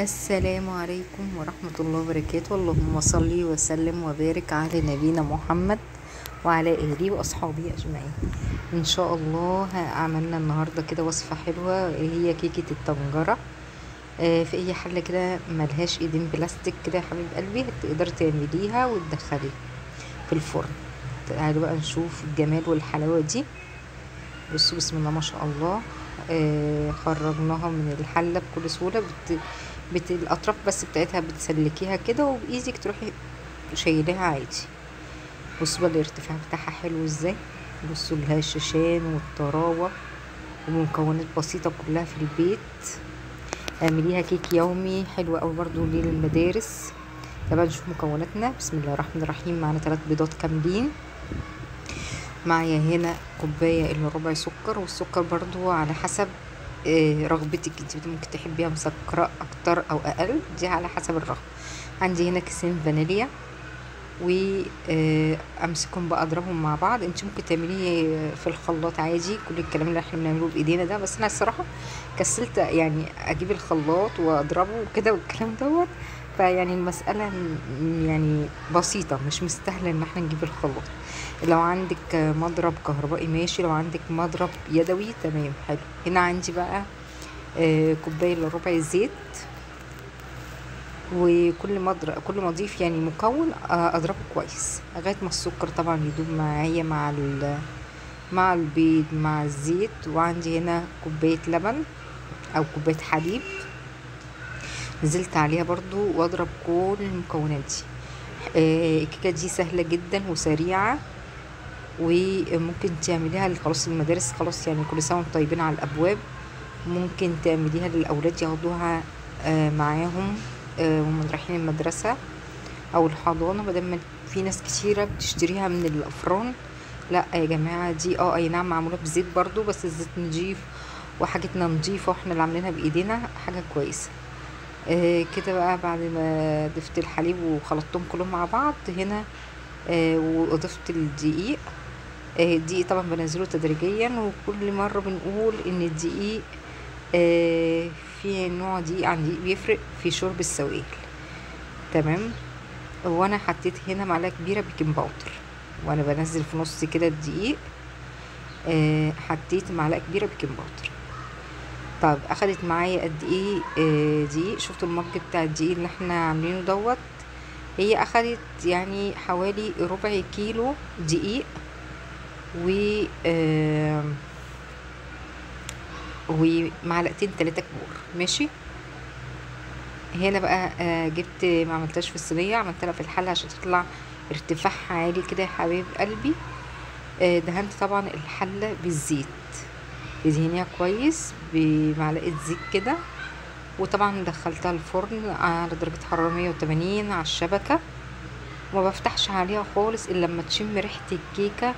السلام عليكم ورحمة الله وبركاته. اللهم صل وسلم وبارك على نبينا محمد وعلى آله وأصحابه أجمعين. إن شاء الله عملنا النهاردة كده وصفة حلوة، هي كيكة الطنجرة. في أي حلة كده ملهاش ايدين بلاستيك كده يا حبيب قلبي تقدري تعمليها وتدخليها في الفرن. تعالوا بقى نشوف الجمال والحلاوة دي. بصوا بسم الله ما شاء الله. خرجناها من الحلة بكل سهولة. الأطراف بس بتاعتها بتسلكيها كده وبإيدك تروحي شايلها عادي. بصوا بقى الارتفاع بتاعها حلو ازاي. بصوا لها الشيشان والطراوة ومكونات بسيطة كلها في البيت. اعمليها كيك يومي حلو قوي برضو للمدارس. طبعا نشوف مكوناتنا. بسم الله الرحمن الرحيم. معانا 3 بيضات كاملين. معايا هنا كوباية الا ربع سكر، والسكر برضو على حسب رغبتك انت ممكن تحبيها مسكرة اكتر او اقل، دي على حسب الرغبة. عندي هنا كيسين فانيليا وامسكهم بقى اضربهم مع بعض. انت ممكن تعمليه في الخلاط عادي، كل الكلام اللي احنا بنعمله بايدينا ده، بس انا الصراحه كسلت يعني اجيب الخلاط واضربه وكده والكلام دوت. فيعني المسألة يعني بسيطة، مش مستاهلة ان احنا نجيب الخلاط. لو عندك مضرب كهربائي ماشي، لو عندك مضرب يدوي تمام حلو. هنا عندي بقى كوباية الا ربع زيت، وكل ما اضيف يعني مكون اضربه كويس لغايه ما السكر طبعا يدوب معايا مع البيض مع الزيت. وعندي هنا كوبايه لبن او كوبايه حليب نزلت عليها برضو واضرب كل المكونات دي. الكيكه دي سهله جدا وسريعه، وممكن تعمليها خلاص المدارس خلاص يعني كل سنه وانتم طيبين على الابواب. ممكن تعمليها للاولاد ياخدوها معاهم وهم رايحين المدرسة او الحضانة، بدل ما في ناس كتيرة بتشتريها من الافران. لا يا جماعة دي اي نعم معمولة بزيت برضو، بس الزيت نضيف وحاجتنا نضيفة واحنا اللي عاملينها بايدينا، حاجة كويسة. كده بقى بعد ما ضفت الحليب وخلطتهم كلهم مع بعض هنا وضفت الدقيق. الدقيق طبعا بنزله تدريجيا، وكل مرة بنقول ان الدقيق في نوع دقيق عن دقيق بيفرق في شرب السوائل. تمام. وانا حطيت هنا معلقه كبيره بيكنج باودر، وانا بنزل في نص كده الدقيق حطيت معلقه كبيره بيكنج باودر. طب اخدت معايا قد ايه دقيق؟ شفتوا المج بتاع الدقيق اللي احنا عاملينه دوت؟ هي اخدت يعني حوالي ربع كيلو دقيق ومعلقتين 3 كبار ماشي. هنا بقى جبت ما عملتهاش في الصينيه، عملتها في الحله عشان تطلع ارتفاعها عالي كده يا حبايب قلبي. دهنت طبعا الحله بالزيت، تدهنيها كويس بمعلقه زيت كده، وطبعا دخلتها الفرن على درجه حراره 180 على الشبكه. وما بفتحش عليها خالص الا لما تشم ريحه الكيكه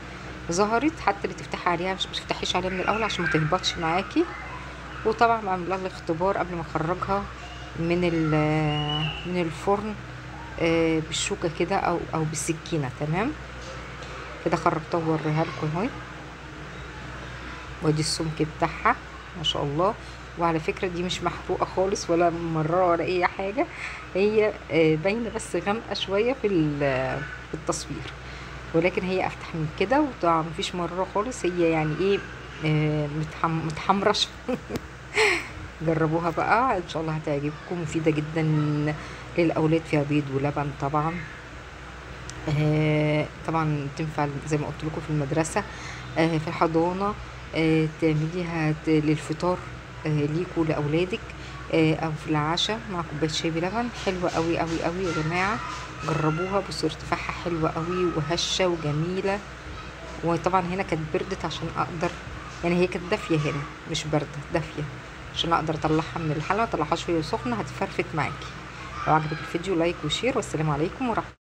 ظهرت. حتى اللي تفتحي عليها مش تفتحيش عليها من الاول عشان ما تهبطش معاكي. وطبعا بعمل لها الاختبار قبل ما اخرجها من الفرن بالشوكه كده او بالسكينه. تمام كده خرجتها ووريها لكم اهي، وادي السمك بتاعها ما شاء الله. وعلى فكره دي مش محروقه خالص ولا ممرره ولا اي حاجه، هي باينه بس غامقه شويه في التصوير، ولكن هي افتح من كده وطبعا مفيش مراره خالص. هي يعني ايه متحمرش. جربوها بقى ان شاء الله هتعجبكم، مفيده جدا للاولاد، فيها بيض ولبن طبعا. طبعا تنفع زي ما قلت لكم في المدرسه، في الحضانه، تعمليها للفطار ليكوا لاولادك، او في العشاء مع كوبايه شاي بلبن. حلوه قوي قوي قوي يا جماعه، جربوها. بصوا ارتفاعها حلوه قوي وهشه وجميله. وطبعا هنا كانت بردت عشان اقدر يعني هي كانت دافيه هنا مش بارده، دافيه عشان اقدر اطلعها من الحله. ما اطلعهاش وهي سخنه هتفرفت معاكي. لو عجبك الفيديو لايك وشير، والسلام عليكم ورحمه